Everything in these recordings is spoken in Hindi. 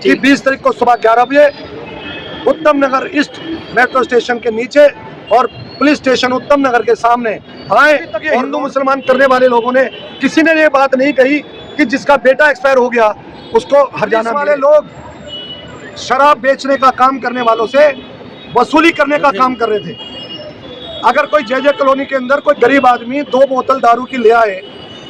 कि 20 तारीख को सुबह 11 बजे उत्तम नगर ईस्ट मेट्रो स्टेशन के नीचे और पुलिस स्टेशन उत्तम नगर के सामने आए तक ये हिंदू मुसलमान करने वाले लोगों ने किसी ने ये बात नहीं कही कि जिसका बेटा एक्सपायर हो गया उसको हरजाना वाले लोग शराब बेचने का काम करने वालों से वसूली करने का काम कर रहे थे। अगर कोई जे कॉलोनी के अंदर कोई गरीब आदमी 2 बोतल दारू की ले आए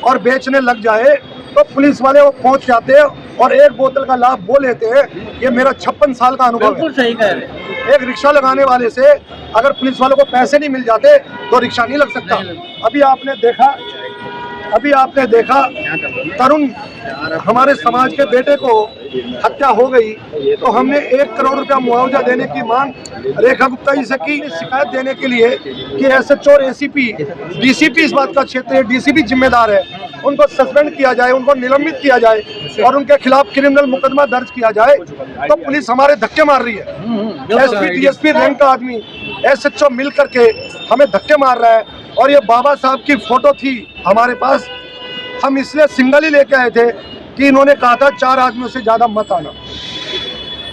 और बेचने लग जाए तो पुलिस वाले वो पहुंच जाते हैं और 1 बोतल का लाभ वो लेते हैं। ये मेरा 56 साल का अनुभव है। सही कह रहे। एक रिक्शा लगाने वाले से अगर पुलिस वालों को पैसे नहीं मिल जाते तो रिक्शा नहीं लग सकता। अभी आपने देखा तरुण हमारे समाज के बेटे को हत्या हो गई तो हमने 1 करोड़ रुपया मुआवजा देने की मांग रेखा गुप्ता जी से की, शिकायत देने के लिए कि SHO और ACP DCP इस बात का क्षेत्रीय DCP जिम्मेदार है, उनको सस्पेंड किया जाए, उनको निलंबित किया जाए और उनके खिलाफ क्रिमिनल मुकदमा दर्ज किया जाए। तो पुलिस हमारे धक्के मार रही है। SP DSP रैंक का आदमी SHO मिल करके हमें धक्के मार रहा है। और ये बाबा साहब की फोटो थी हमारे पास, हम इसलिए सिंगल ही लेके आए थे कि इन्होंने कहा था 4 आदमियों से ज़्यादा मत आना।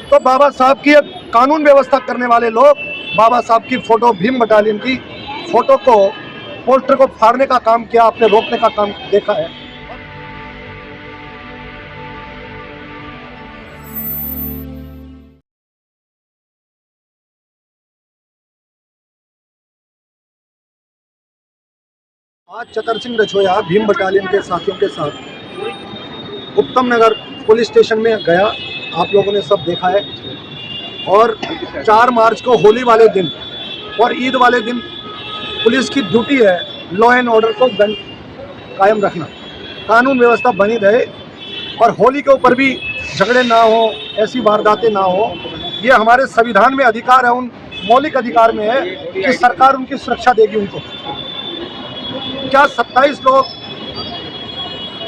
तो बाबा साहब की कानून व्यवस्था करने वाले लोग बाबा साहब की फोटो, भीम बटालियन की फोटो को, पोस्टर को फाड़ने का काम किया, आपने रोकने का काम देखा है। आज चतर सिंह रछोया भीम बटालियन के साथियों के साथ उत्तम नगर पुलिस स्टेशन में गया, आप लोगों ने सब देखा है। और 4 मार्च को होली वाले दिन और ईद वाले दिन पुलिस की ड्यूटी है लॉ एंड ऑर्डर को कायम रखना, कानून व्यवस्था बनी रहे और होली के ऊपर भी झगड़े ना हो, ऐसी वारदातें ना हो। ये हमारे संविधान में अधिकार है, उन मौलिक अधिकार में है कि सरकार उनकी सुरक्षा देगी उनको। क्या 27 लोग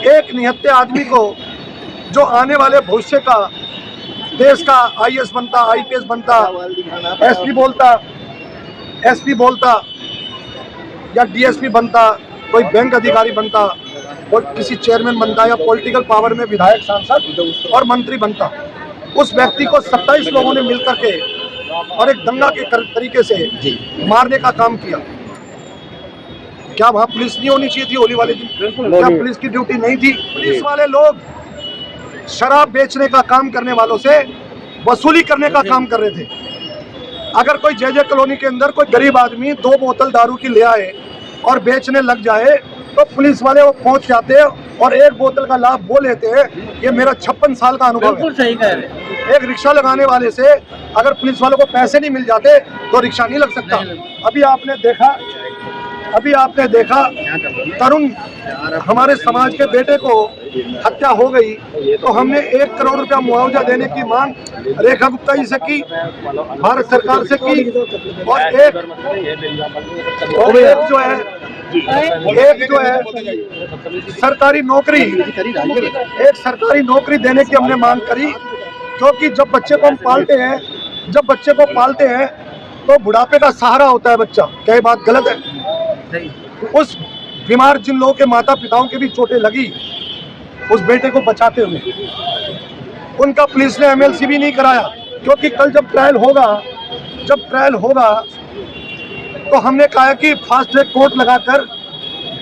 एक निहत्थे आदमी को जो आने वाले भविष्य का देश का IAS बनता, IPS बनता, SP बोलता या DSP बनता, कोई बैंक अधिकारी बनता, कोई किसी चेयरमैन बनता या पॉलिटिकल पावर में विधायक, सांसद और मंत्री बनता, उस व्यक्ति को 27 लोगों ने मिलकर के और एक दंगा के तरीके से मारने का काम किया। क्या वहाँ पुलिस नहीं होनी चाहिए थी होली वाले दिन? क्या पुलिस की ड्यूटी नहीं थी? पुलिस वाले लोग शराब बेचने का काम करने वालों से वसूली करने का काम कर रहे थे। अगर कोई जे कॉलोनी के अंदर कोई गरीब आदमी 2 बोतल दारू की ले आए और बेचने लग जाए तो पुलिस वाले वो पहुंच जाते हैं और 1 बोतल का लाभ वो लेते हैं। ये मेरा 56 साल का अनुभव है। सही कह रहे। एक रिक्शा लगाने वाले से अगर पुलिस वालों को पैसे नहीं मिल जाते तो रिक्शा नहीं लग सकता। अभी आपने देखा तरुण हमारे समाज के बेटे को हत्या हो गई तो हमने 1 करोड़ रुपया मुआवजा देने की मांग रेखा गुप्ता जी से की, भारत सरकार से की। और एक जो है सरकारी नौकरी देने की हमने मांग करी, क्योंकि जब बच्चे को पालते हैं तो बुढ़ापे का सहारा होता है बच्चा। क्या ये बात गलत है? उस बीमार जिन लोगों के माता पिताओं के भी चोटें लगी उस बेटे को बचाते हुए, उनका पुलिस ने MLC भी नहीं कराया, क्योंकि कल जब ट्रायल होगा तो हमने कहा कि फास्ट ट्रैक कोर्ट लगाकर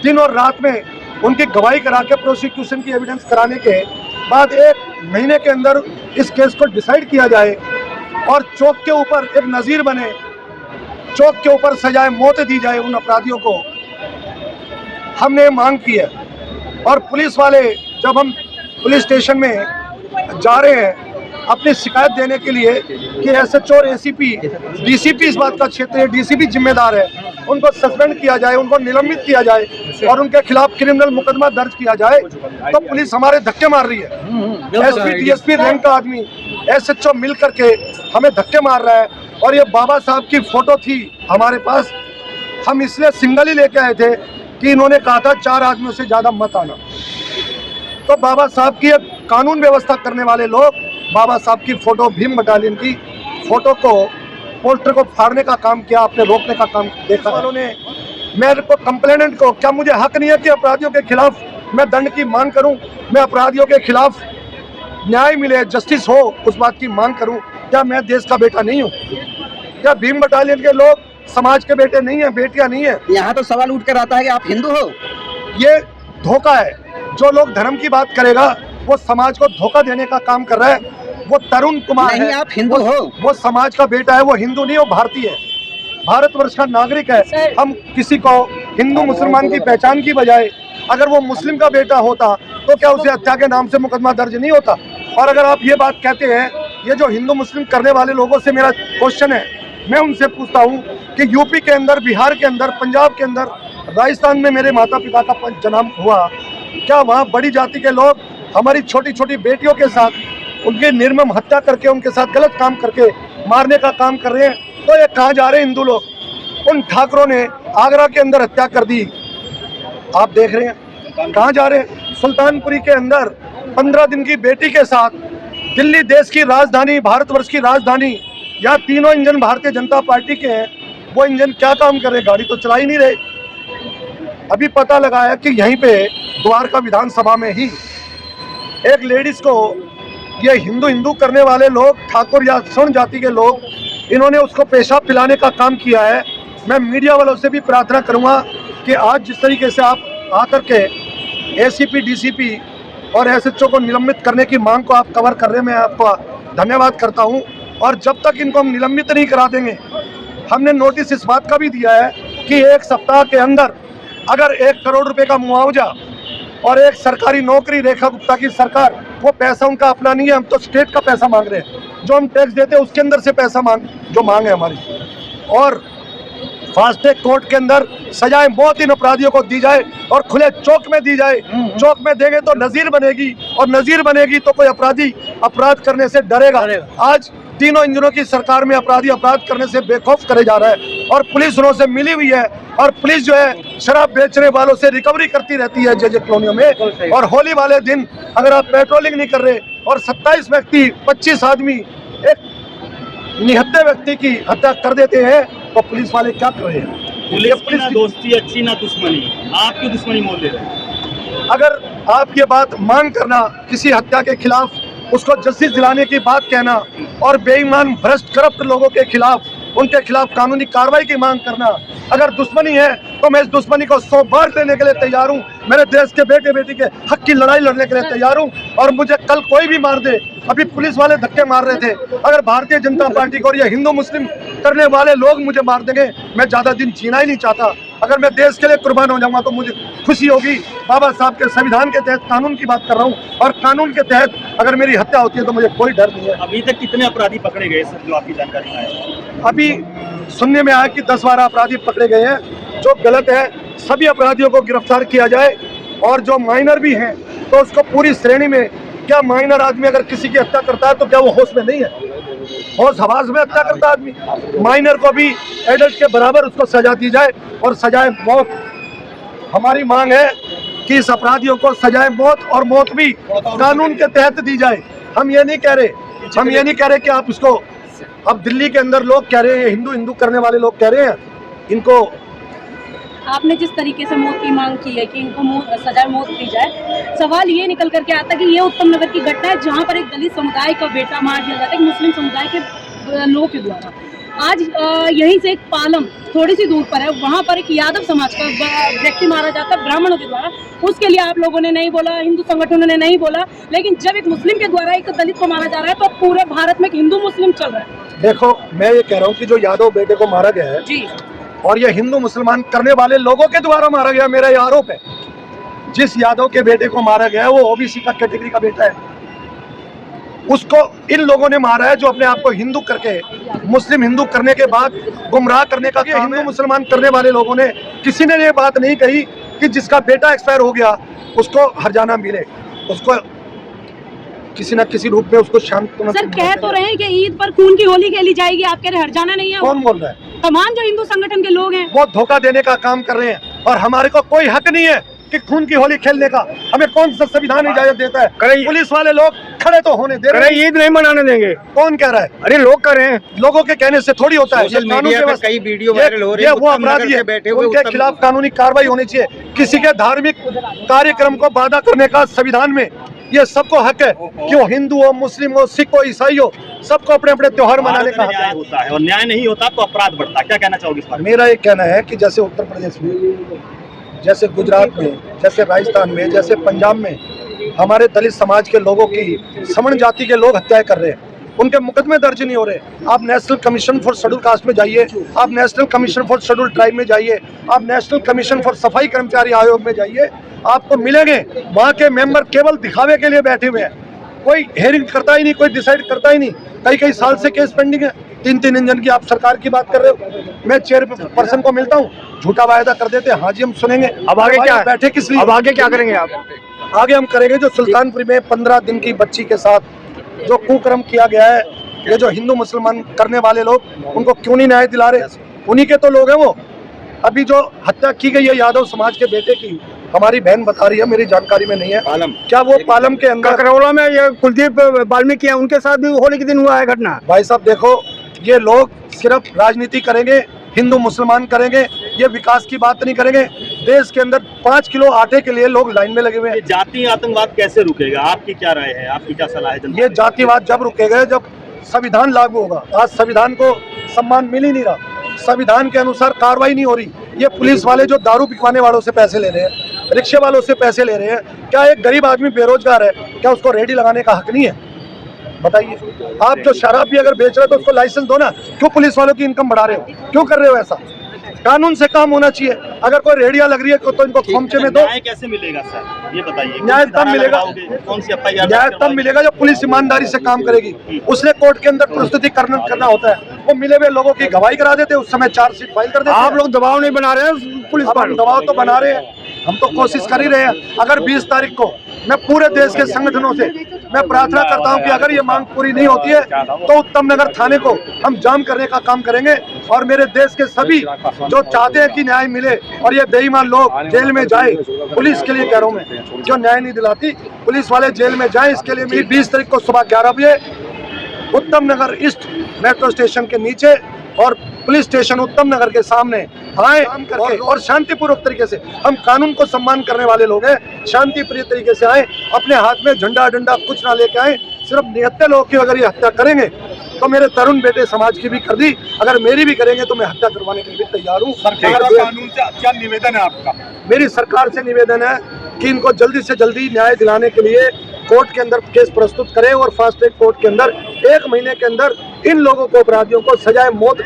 दिन और रात में उनकी गवाही करा के प्रोसिक्यूशन की एविडेंस कराने के बाद 1 महीने के अंदर इस केस को डिसाइड किया जाए और चौक के ऊपर एक नज़ीर बने, चौक के ऊपर सजाए मौत दी जाए उन अपराधियों को। हमने मांग की है। और पुलिस वाले जब हम पुलिस स्टेशन में जा रहे हैं अपनी शिकायत देने के लिए कि SHO और ACP DCP इस बात का क्षेत्रीय DCP जिम्मेदार है, उनको सस्पेंड किया जाए, उनको निलंबित किया जाए और उनके खिलाफ क्रिमिनल मुकदमा दर्ज किया जाए, तो पुलिस हमारे धक्के मार रही है। SP DSP रैंक का आदमी SHO मिल करके हमें धक्के मार रहा है। और ये बाबा साहब की फोटो थी हमारे पास, हम इसलिए सिंगल ही लेके आए थे कि इन्होंने कहा था 4 आदमियों से ज़्यादा मत आना। तो बाबा साहब की कानून व्यवस्था करने वाले लोग बाबा साहब की फोटो, भीम बटालियन की फोटो को, पोस्टर को फाड़ने का काम किया, आपने रोकने का काम देखा। वालों ने मेरे को, कंप्लेनेंट को, क्या मुझे हक नहीं है कि अपराधियों के खिलाफ मैं दंड की मांग करूं, मैं अपराधियों के खिलाफ न्याय मिले, जस्टिस हो, उस बात की मांग करूं। क्या मैं देश का बेटा नहीं हूं? क्या भीम बटालियन के लोग समाज के बेटे नहीं है, बेटियां नहीं है? यहाँ तो सवाल उठ कर आता है कि आप हिंदू हो। ये धोखा है। जो लोग धर्म की बात करेगा वो समाज को धोखा देने का काम कर रहा है। वो तरुण कुमार नहीं, है, आप हिंदू हो। वो समाज का बेटा है, वो हिंदू नहीं, वो भारतीय है, भारतवर्ष का नागरिक है। हम किसी को हिंदू मुसलमान की पहचान की बजाय अगर वो मुस्लिम का बेटा होता तो क्या उसे हत्या के नाम से मुकदमा दर्ज नहीं होता? और अगर आप ये बात कहते हैं, ये जो हिंदू मुस्लिम करने वाले लोगों से मेरा क्वेश्चन है, मैं उनसे पूछता हूँ कि यूपी के अंदर, बिहार के अंदर, पंजाब के अंदर, राजस्थान में मेरे माता पिता का जन्म हुआ, क्या वहाँ बड़ी जाति के लोग हमारी छोटी छोटी बेटियों के साथ उनकी निर्मम हत्या करके, उनके साथ गलत काम करके मारने का काम कर रहे हैं? तो ये कहाँ जा रहे हैं हिंदू लोग? उन ठाकरों ने आगरा के अंदर हत्या कर दी, आप देख रहे हैं कहाँ जा रहे हैं। सुल्तानपुरी के अंदर 15 दिन की बेटी के साथ, दिल्ली देश की राजधानी, भारतवर्ष की राजधानी, यहाँ तीनों इंजन भारतीय जनता पार्टी के हैं, वो इंजन क्या काम कर रहे? गाड़ी तो चला ही नहीं रहे। अभी पता लगा है कि यहीं पे द्वारका विधानसभा में ही एक लेडीज को ये हिंदू करने वाले लोग, ठाकुर या स्वर्ण जाति के लोग, इन्होंने उसको पेशाब पिलाने का काम किया है। मैं मीडिया वालों से भी प्रार्थना करूंगा कि आज जिस तरीके से आप आकर के एसीपी, डीसीपी और एसएचओ को निलंबित करने की मांग को आप कवर कर रहे हैं, मैं आपका धन्यवाद करता हूं। और जब तक इनको हम निलंबित नहीं करा देंगे, हमने नोटिस इस बात का भी दिया है कि 1 सप्ताह के अंदर अगर 1 करोड़ रुपए का मुआवजा और एक सरकारी नौकरी, रेखा गुप्ता की सरकार, वो पैसा उनका अपना नहीं है, हम तो स्टेट का पैसा मांग रहे हैं, जो हम टैक्स देते हैं उसके अंदर से पैसा मांग है हमारी। और फास्ट ट्रैक कोर्ट के अंदर सजाएं मौत इन अपराधियों को दी जाए और खुले चौक में दी जाए। चौक में देंगे तो नजीर बनेगी, और नजीर बनेगी तो कोई अपराधी अपराध करने से डरेगा। आज तीनों इंजनों की सरकार में अपराधी अपराध करने से बेखौफ करे जा रहा है, और पुलिस उनसे मिली हुई है, और पुलिस जो है शराब बेचने वालों से रिकवरी करती रहती है जे कॉलोनियों में। और होली वाले दिन अगर आप पेट्रोलिंग नहीं कर रहे और 27 व्यक्ति, 25 आदमी एक निहत्थे व्यक्ति की हत्या कर देते हैं, तो पुलिस वाले क्या कर रहे हैं? पुलिस ना दोस्ती अच्छी ना दुश्मनी, आपकी दुश्मनी मोल ले रहे हैं। अगर आप ये बात मांग करना, किसी हत्या के खिलाफ उसको जस्टिस दिलाने की बात कहना, और बेईमान भ्रष्ट करप्ट लोगों के खिलाफ, उनके खिलाफ कानूनी कार्रवाई की मांग करना, अगर दुश्मनी है तो मैं इस दुश्मनी को 100 बार लेने के लिए तैयार हूँ। मेरे देश के बेटे बेटी के हक की लड़ाई लड़ने के लिए तैयार हूँ। और मुझे कल कोई भी मार दे, अभी पुलिस वाले धक्के मार रहे थे, अगर भारतीय जनता पार्टी को और ये हिंदू मुस्लिम करने वाले लोग मुझे मार देंगे, मैं ज़्यादा दिन जीना ही नहीं चाहता। अगर मैं देश के लिए कुर्बान हो जाऊंगा तो मुझे खुशी होगी। बाबा साहब के संविधान के तहत कानून की बात कर रहा हूँ, और कानून के तहत अगर मेरी हत्या होती है तो मुझे कोई डर नहीं है। अभी तक कितने अपराधी पकड़े गए सर, जो आपकी जानकारी में है? अभी सुनने में आया कि 10-12 अपराधी पकड़े गए हैं, जो गलत है। सभी अपराधियों को गिरफ्तार किया जाए, और जो माइनर भी हैं तो उसको पूरी श्रेणी में। क्या माइनर आदमी अगर किसी की हत्या करता है तो क्या वो होश में नहीं है? होश हवास में हत्या करता आदमी। माइनर को भी एडल्ट के बराबर उसको सजा दी जाए, और सजाए मौत। हमारी मांग है कि इस अपराधियों को सजाए मौत, और मौत भी कानून के तहत दी जाए। हम ये नहीं कह रहे कि आप इसको, अब दिल्ली के अंदर लोग कह रहे हैं, हिंदू करने वाले लोग कह रहे हैं, इनको आपने जिस तरीके से मौत की मांग की है कि इनको सजाए मौत दी जाए, सवाल ये निकल करके आता है कि ये उत्तम नगर की घटना है जहाँ पर एक दलित समुदाय का बेटा मार दिया जाता है, एक मुस्लिम समुदाय के लोगों के द्वारा। आज यहीं से एक पालम थोड़ी सी दूर पर है, वहाँ पर एक यादव समाज का व्यक्ति मारा जाता है ब्राह्मणों के द्वारा। उसके लिए आप लोगों ने नहीं बोला, हिंदू संगठनों ने नहीं बोला, लेकिन जब एक मुस्लिम के द्वारा एक दलित को मारा जा रहा है तो पूरे भारत में एक हिंदू मुस्लिम चल रहा है। देखो, मैं ये कह रहा हूँ कि जो यादव बेटे को मारा गया है जी, और ये हिंदू मुसलमान करने वाले लोगों के द्वारा मारा गया, मेरा ये आरोप है। जिस यादव के बेटे को मारा गया है वो ओबीसी का कैटेगरी का बेटा है। उसको इन लोगों ने मारा है जो अपने आप को हिंदू करके, मुस्लिम हिंदू करने के बाद गुमराह करने का काम। हिंदू मुसलमान करने वाले लोगों ने, किसी ने ये बात नहीं कही कि जिसका बेटा एक्सपायर हो गया उसको हर्जाना मिले, उसको किसी न किसी रूप में उसको शांत। सर कह तो रहे हैं कि ईद पर खून की होली खेली जाएगी, आप कह रहे हर्जाना नहीं है। कौन बोल रहा है? तमाम जो हिंदू संगठन के लोग हैं वो धोखा देने का काम कर रहे हैं, और हमारे को कोई हक नहीं है कि खून की होली खेलने का। हमें कौन सा संविधान इजाजत देता है? पुलिस वाले लोग खड़े तो होने दे रहे हैं। ईद नहीं मनाने देंगे। कौन कह रहा है? अरे लोग कर रहे हैं। लोगों के कहने से थोड़ी होता है। ये सोशल कानून मीडिया के पे बस- कई वीडियो वायरल हो रहे ये हैं। वो उत्तम नगर अपराधी से है, बैठे हुए उनके उत्तम- खिलाफ कानूनी कार्रवाई होनी चाहिए। किसी के धार्मिक कार्यक्रम को बाधा करने का संविधान में ये सबको हक है कि वो हिंदू हो, मुस्लिम हो, सिख हो, ईसाई हो, सबको अपने अपने त्योहार मनाने भारत का में हक न्याय है। होता है और न्याय नहीं होता तो अपराध बढ़ता है। क्या कहना चाहोगे इस बारे में? मेरा ये कहना है कि जैसे उत्तर प्रदेश में, जैसे गुजरात में, जैसे राजस्थान में, जैसे पंजाब में हमारे दलित समाज के लोगों की, सवर्ण जाति के लोग हत्याएं कर रहे हैं, उनके मुकदमे दर्ज नहीं हो रहे। आप national commission for schedule caste में जाइए, आप national commission for schedule tribe में जाइए, आप नेशनल कमीशन फॉर सफाई कर्मचारी आयोग में जाइए, आपको मिलेंगे वहाँ के मेंबर केवल दिखावे के लिए बैठे हुए हैं। कोई हेयरिंग करता ही नहीं, कोई डिसाइड करता ही नहीं। कई साल से केस पेंडिंग है। 3 इंजन की आप सरकार की बात कर रहे हो। मैं चेयरपर्सन को मिलता हूँ, झूठा वायदा कर देते हैं, हाँ जी हम सुनेंगे। अब आगे क्या बैठे किस लिए? अब आगे क्या करेंगे आप? आगे हम करेंगे जो सुल्तानपुर में 15 दिन की बच्ची के साथ जो कुकर्म किया गया है, ये जो हिंदू मुसलमान करने वाले लोग, उनको क्यों नहीं न्याय दिला रहे? उन्हीं के तो लोग हैं वो। अभी जो हत्या की गई है यादव समाज के बेटे की, हमारी बहन बता रही है, मेरी जानकारी में नहीं है। पालम। क्या वो पालम के अंदर ककरौला में ये कुलदीप वाल्मीकि है, उनके साथ भी होली के दिन हुआ है घटना। भाई साहब देखो, ये लोग सिर्फ राजनीति करेंगे, हिंदू मुसलमान करेंगे, ये विकास की बात नहीं करेंगे। देश के अंदर 5 किलो आटे के लिए लोग लाइन में लगे हुए हैं। ये जातीय आतंकवाद कैसे रुकेगा? आपकी क्या राय है? आपकी क्या सलाह है जनता ये जातिवाद जब रुकेगा जब संविधान लागू होगा। आज संविधान को सम्मान मिल ही नहीं रहा, संविधान के अनुसार कार्रवाई नहीं हो रही। ये पुलिस वाले जो दारू पिकवाने वालों से पैसे ले रहे हैं, रिक्शे वालों से पैसे ले रहे हैं, क्या एक गरीब आदमी बेरोजगार है, क्या उसको रेहड़ी लगाने का हक नहीं है? बताइए। आप जो शराब भी अगर बेच रहे हो तो उसको लाइसेंस दो ना। क्यों पुलिस वालों की इनकम बढ़ा रहे हो? क्यों कर रहे हो ऐसा? कानून से काम होना चाहिए। अगर कोई रेडिया लग रही है तो इनको खोमचे में दो। न्याय कैसे मिलेगा सर, ये बताइए? न्याय तब मिलेगा, कौन सी FIR? न्याय तब मिलेगा जब पुलिस ईमानदारी से काम करेगी। उसने कोर्ट के अंदर प्रस्तुतिकरण करना होता है। वो मिले हुए लोगों की गवाही करा देते, उस समय चार्जशीट फाइल कर देते। आप लोग दबाव नहीं बना रहे हैं पुलिस अब पर? हम दबाव तो बना रहे हैं, हम तो कोशिश कर ही रहे हैं। अगर 20 तारीख को मैं पूरे देश के संगठनों से मैं प्रार्थना करता हूं कि अगर ये मांग पूरी नहीं होती है तो उत्तम नगर थाने को हम जाम करने का काम करेंगे। और मेरे देश के सभी जो चाहते हैं कि न्याय मिले और ये बेईमान लोग जेल में जाए, पुलिस के लिए कह रहा हूं मैं, जो न्याय नहीं दिलाती, पुलिस वाले जेल में जाए, इसके लिए मेरी 20 तारीख को सुबह 11 बजे उत्तम नगर ईस्ट मेट्रो स्टेशन के नीचे और पुलिस स्टेशन उत्तम नगर के सामने आए करके और शांतिपूर्वक तरीके से, हम कानून को सम्मान करने वाले लोग हैं, शांति प्रिय तरीके से आए, अपने हाथ में झंडा डंडा कुछ ना लेके आए। सिर्फ निहत्थे लोग की अगर ये हत्या करेंगे तो मेरे तरुण बेटे समाज की भी कर दी, अगर मेरी भी करेंगे तो मैं हत्या करवाने के लिए तैयार हूँ। कानून से क्या निवेदन है आपका? मेरी सरकार से निवेदन है कि इनको जल्दी से जल्दी न्याय दिलाने के लिए कोर्ट के अंदर केस प्रस्तुत करें और फास्ट ट्रैक कोर्ट के अंदर 1 महीने के अंदर इन लोगों को, अपराधियों को सजाए मौत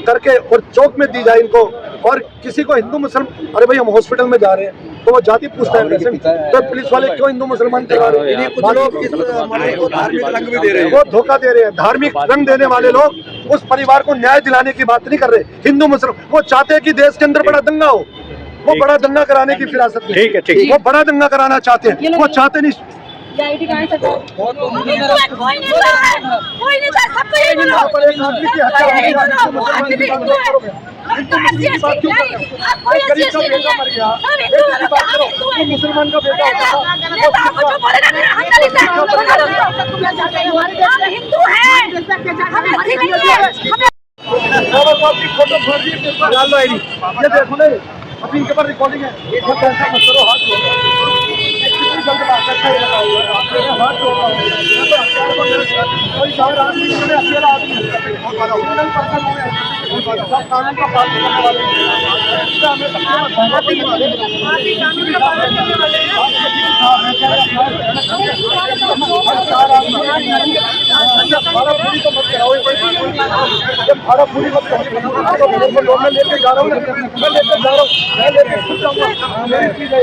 करके और चौक में दी जाए इनको। और किसी को हिंदू मुसलमान, अरे भाई हम हॉस्पिटल में जा रहे हैं तो वो जाति पूछता है पेशेंट, तो पुलिस वाले क्यों हिंदू मुसलमान करवा रहे हैं? कुछ लोग इस मामले को धार्मिक रंग भी दे रहे हैं। वो धोखा दे रहे हैं। धार्मिक रंग देने वाले लोग उस परिवार को न्याय दिलाने की बात नहीं कर रहे। हिंदू मुसलमान वो चाहते हैं कि देश के अंदर बड़ा दंगा हो, वो बड़ा दंगा कराने की फिरासत में, ठीक है, ठीक है। वो बड़ा दंगा कराना चाहते हैं, वो चाहते नहीं। ये आईडी कहाँ है सरकार? कोई नहीं चाहे, कोई नहीं चाहे, सबको यही बोलो। यहाँ पर एक आदमी की हत्या यही हो गई, बोलो, आदमी हिंदू है। हम तो SC नहीं, आप कोई गरीब SC का नहीं बेटा है। मर गया, हम हिंदू हैं, हम हिंदू हैं। मुसलमान का बेटा नेता आपको जो बोले ना, हम दलित हैं, हम हिंदू हैं, हम SC नहीं हैं, हम फोटो फाड़ दी, डाल लो आईडी। ये देखो ना, अभी इनके पर रिकॉर्डिंग है। ये कैसा मत करो, हाथ जोड़ो। इतनी जल्द बात अच्छा ही लगा हुआ है, आपने हाथ जोड़ा हुआ है। ये तो हथियार को कोई 4 आदमी ने अकेला आदमी क्रिमिनल पर्सन हुए, सब कानून का पालन करने वाले हैं। इससे हमें भाड़ाफूरी तो मत कराओ, भाड़ाफूरी मत करो। मैं लेके जा रहा हूँ, मैं लेके जा रहा हूँ, मैं लेके खुद जाऊँगा। मेरी चीज़ है,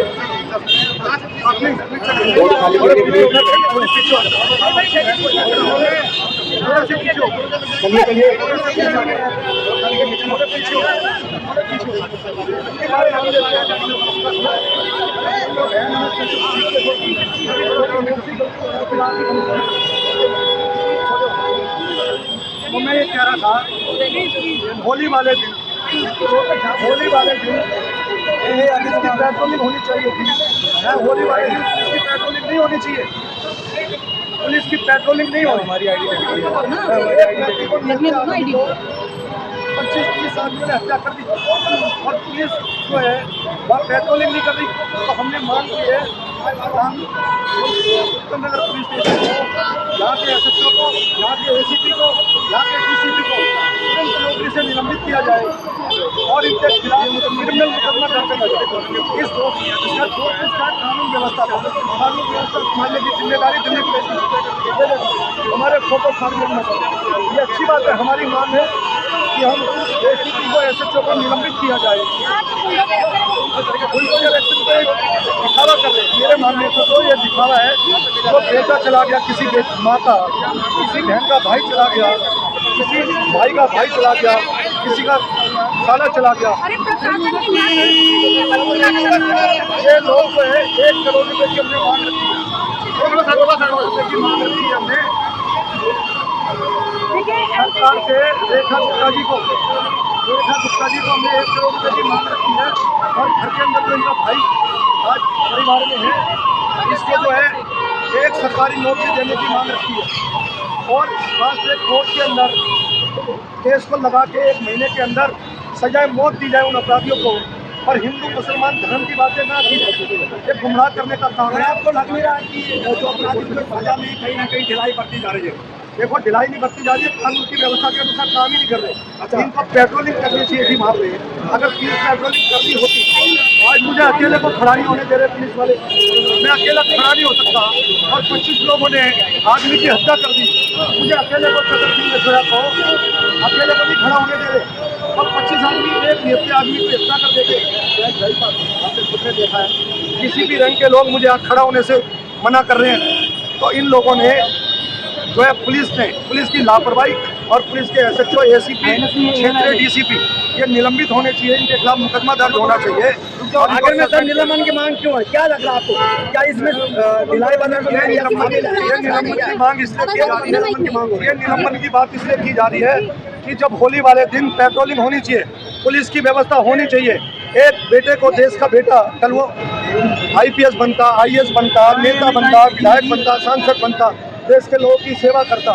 तो मैं ये कह रहा था, होली वाले दिन ये इसकी पेट्रोलिंग होनी चाहिए थी। होली वाले दिन इसकी पेट्रोलिंग नहीं होनी चाहिए। पुलिस की पेट्रोलिंग नहीं हो रही। हमारी आईडी लगने दो ना आईडी को। 25 पुलिस आदमियों ने हत्या कर दी और पुलिस जो है वह पेट्रोलिंग नहीं कर रही। तो हमने मांग की है उत्तम नगर पुलिस स्टेशन को, यहाँ के SHO को, यहाँ के ACP को, यहाँ के DCP को तुरंत नौकरी से निलंबित किया जाए और इनके खिलाफ क्रिमिनल मुकदमा दर्ज करना चाहिए। इस इसका कानून व्यवस्था संभालने की जिम्मेदारी दिल्ली पुलिस की। हमारे फोटो फाड़ने ये अच्छी बात है। हमारी मांग है कि हम ACP को SHO को निलंबित किया जाए। बुलडोजर एक्शन पे दिखावा कर रहे हैं। मेरे मानने से तो ये दिखावा है, तो बेटा चला गया, किसी माँ का, किसी बहन का भाई चला गया, किसी भाई का भाई चला गया, किसी का साला चला गया। अरे प्रशासन की मांग है। ये लोग जो है 1 करोड़ रुपए की हमने मांग रखी है। 1 करोड़ रुपए की मांग रखी है हमने सरकार से। रेखा गुप्ता जी को हमने 1 करोड़ रुपए की मांग रखी है और घर के अंदर जो इनका भाई आज परिवार में है, इसको जो है एक सरकारी नौकरी देने की मांग रखी है और फास्ट ट्रैक कोर्ट के अंदर केस को लगा के 1 महीने के अंदर सजाए मौत दी जाए उन अपराधियों को। और हिंदू मुसलमान धर्म की बातें ना की जाए, ये गुमराह करने का काम है। आपको लग नहीं रहा कि जो अपराधी को सजा में कहीं ना कहीं ढिलाई बरती जा रही है? देखो, ढिलाई नहीं बरती जा रही है, कानून की व्यवस्था के अनुसार काम ही नहीं कर रहे। अच्छा, इनको पेट्रोलिंग करनी चाहिए थी वहाँ पे। अगर पुलिस पेट्रोलिंग करनी होती, आज मुझे अकेले को खड़ा नहीं होने दे रहे पुलिस वाले। मैं अकेला खड़ा नहीं हो सकता और 25 लोगों ने आदमी की हत्या कर दी। मुझे अकेले को चतर सिंह मिश्रा को अकेले को नहीं खड़ा होने दे रहे और 25 आदमी एक निहत्ते आदमी की हत्या कर देते। सही बात आपने खुद ने देखा है, किसी भी रंग के लोग मुझे यहाँ खड़ा होने से मना कर रहे हैं। तो इन लोगों ने जो है पुलिस की लापरवाही और पुलिस के SHO, ACP, क्षेत्रीय DCP ये निलंबित होने चाहिए। इनके खिलाफ मुकदमा दर्ज होना चाहिए। और आखिर में सर निलंबन की मांग क्यों है? क्या लग रहा है आपको? क्या इसमें ढिलाई बना ये निलंबन की मांग इसलिए की जा रही है, ये निलंबन की बात इसलिए की जा रही है कि जब होली वाले दिन पेट्रोलिंग होनी चाहिए, पुलिस की व्यवस्था होनी चाहिए। एक बेटे को, देश का बेटा कल वो IPS बनता, IAS बनता, नेता बनता, विधायक बनता, सांसद बनता, देश के लोगों की सेवा करता।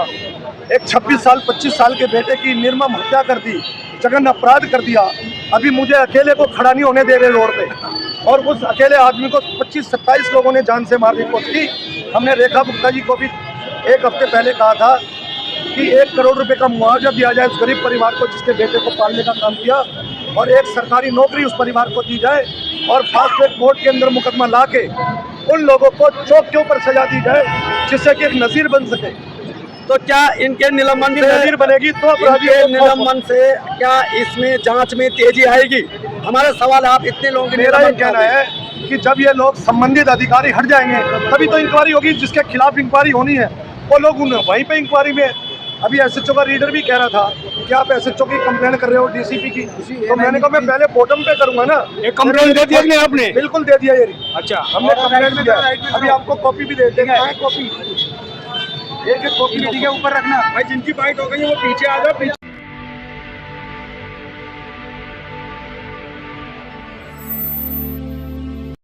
एक 26 साल 25 साल के बेटे की निर्मम हत्या कर दी, जघन्य अपराध कर दिया। अभी मुझे अकेले को खड़ा नहीं होने दे रहे रोड पे और उस अकेले आदमी को 25-27 लोगों ने जान से मारने की कोशिश की। हमने रेखा गुप्ता जी को भी 1 हफ्ते पहले कहा था कि 1 करोड़ रुपए का मुआवजा दिया जाए उस गरीब परिवार को जिसके बेटे को पालने का काम किया और एक सरकारी नौकरी उस परिवार को दी जाए और फास्ट ट्रैक कोर्ट के अंदर मुकदमा ला के उन लोगों को चौक के ऊपर सजा दी जाए जिससे कि एक नज़ीर बन सके। तो क्या इनके निलंबन से नज़ीर बनेगी तो इनके निलंबन से क्या इसमें जांच में तेजी आएगी? हमारा सवाल है, आप इतने लोगों के मेरा ये कहना है कि जब ये लोग संबंधित अधिकारी हट जाएंगे तभी तो इंक्वायरी होगी। जिसके खिलाफ इंक्वायरी होनी है वो लोग वहीं पे इंक्वायरी में। अभी SHO का रीडर भी कह रहा था कि आप SHO की कंप्लेन कर रहे हो DCP की, तो मैंने कहा मैं पहले बॉटम पे करूंगा ना। एक कंप्लेन दे दिया आपने? बिल्कुल दे दिया ये। अच्छा, हमने कंप्लेन भी दिया। अभी आपको कॉपी भी दे देंगे। कॉपी एक कॉपी ऊपर रखना भाई, जिनकी बाइट हो गई है वो पीछे आ जाओ।